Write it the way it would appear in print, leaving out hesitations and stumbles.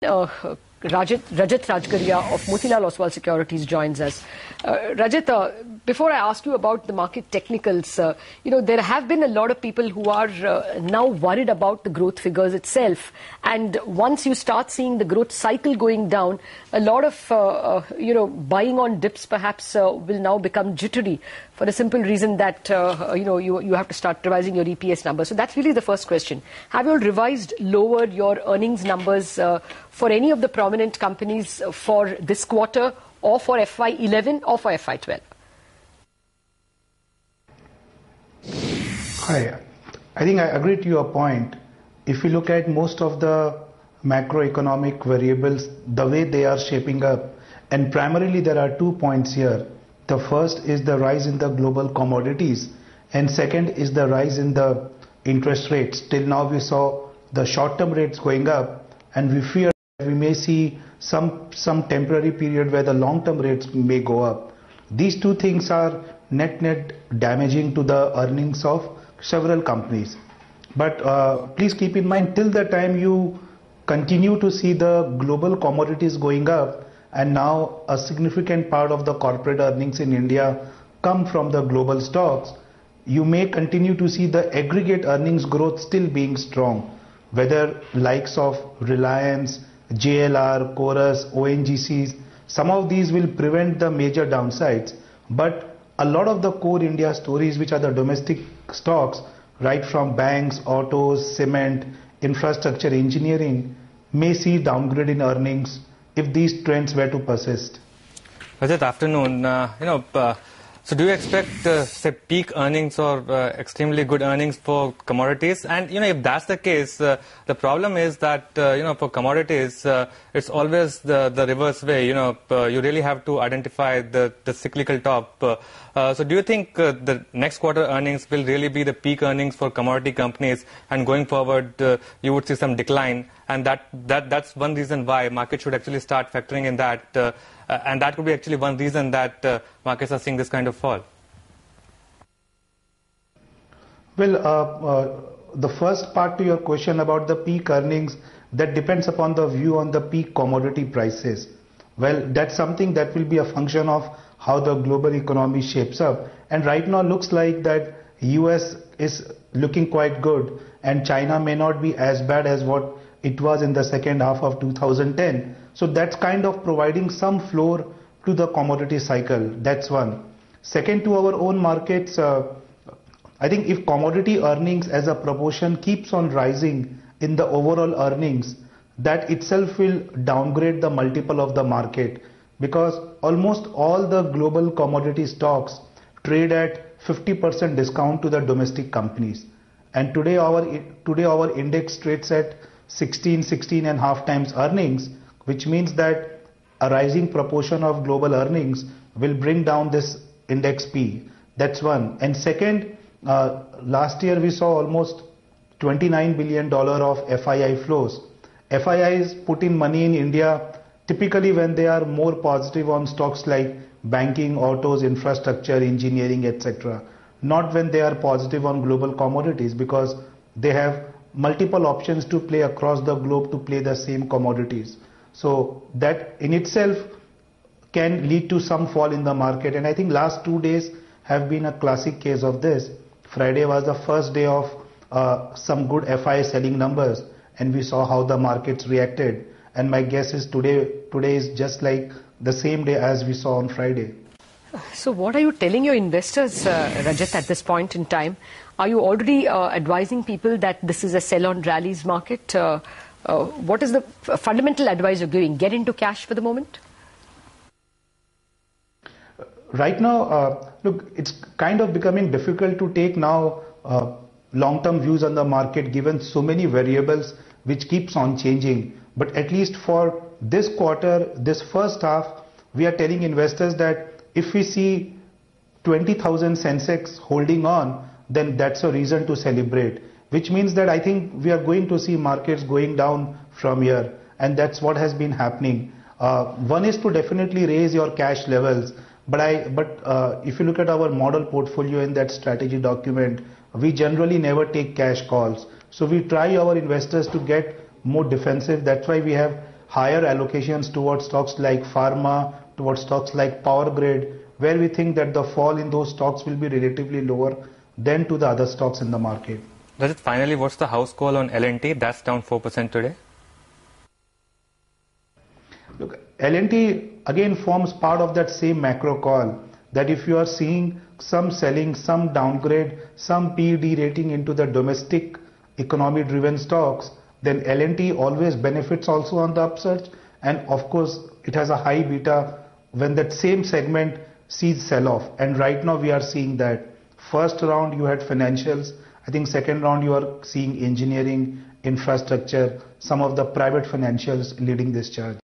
Rajat Rajgaria of Motilal Oswal Securities joins us. Rajat, before I ask you about the market technicals, there have been a lot of people who are now worried about the growth figures itself. And once you start seeing the growth cycle going down, a lot of, buying on dips perhaps will now become jittery for the simple reason that, you have to start revising your EPS numbers. So that's really the first question. Have you all revised lower your earnings numbers for any of the prominent companies for this quarter or for FY11 or for FY12? Hi. I think I agree to your point. If you look at most of the macroeconomic variables, the way they are shaping up, and primarily there are 2 points here. The first is the rise in the global commodities, and second is the rise in the interest rates. Till now we saw the short-term rates going up, and we fear we may see some temporary period where the long-term rates may go up. These two things are net damaging to the earnings of several companies. But please keep in mind, till the time you continue to see the global commodities going up, and now a significant part of the corporate earnings in India come from the global stocks, you may continue to see the aggregate earnings growth still being strong, whether likes of Reliance, JLR, Chorus, ONGCs. Some of these will prevent the major downsides, but a lot of the core India stories, which are the domestic stocks, right from banks, autos, cement, infrastructure, engineering, may see downgrade in earnings if these trends were to persist. Rajat, afternoon. So do you expect, say, peak earnings or extremely good earnings for commodities? And, if that's the case, the problem is that, for commodities, it's always the reverse way. You really have to identify the cyclical top. So do you think the next quarter earnings will really be the peak earnings for commodity companies, and going forward, you would see some decline? And that's one reason why markets should actually start factoring in that. And that could be actually one reason that markets are seeing this kind of fall. Well, the first part to your question about the peak earnings, that depends upon the view on the peak commodity prices. Well, that's something that will be a function of how the global economy shapes up. And right now looks like that US is looking quite good, and China may not be as bad as what it was in the second half of 2010. So that's kind of providing some floor to the commodity cycle. That's one. Second, to our own markets, I think if commodity earnings as a proportion keeps on rising in the overall earnings, that itself will downgrade the multiple of the market, because almost all the global commodity stocks trade at 50% discount to the domestic companies. And today our index trades at 16 and a half times earnings, which means that a rising proportion of global earnings will bring down this index P. That's one. And second, last year we saw almost $29 billion of FII flows. FIIs put in money in India typically when they are more positive on stocks like banking, autos, infrastructure, engineering, etc. Not when they are positive on global commodities, because they have multiple options to play across the globe to play the same commodities. So that in itself can lead to some fall in the market. And I think last 2 days have been a classic case of this. Friday was the first day of some good FI selling numbers, and we saw how the markets reacted. And my guess is today is just like the same day as we saw on Friday. So what are you telling your investors, Rajat, at this point in time? Are you already advising people that this is a sell-on rallies market? What is the fundamental advice you're giving? Get into cash for the moment? Right now, look, it's kind of becoming difficult to take now long-term views on the market, given so many variables which keeps on changing. But at least for this quarter, this first half, we are telling investors that if we see 20,000 Sensex holding on, then that's a reason to celebrate. Which means that I think we are going to see markets going down from here, and that's what has been happening. One is to definitely raise your cash levels, but if you look at our model portfolio in that strategy document, we generally never take cash calls. So we try our investors to get more defensive. That's why we have higher allocations towards stocks like pharma, towards stocks like power grid, where we think that the fall in those stocks will be relatively lower than to the other stocks in the market. Rajat, finally, what's the house call on L&T? That's down 4% today. Look, L&T again forms part of that same macro call, that if you are seeing some selling, some downgrade, some PE rating into the domestic economy driven stocks, then L&T always benefits also on the upsurge, and of course it has a high beta when that same segment sees sell off. And right now we are seeing that. First round you had financials, I think second round you are seeing engineering, infrastructure, some of the private financials leading this charge.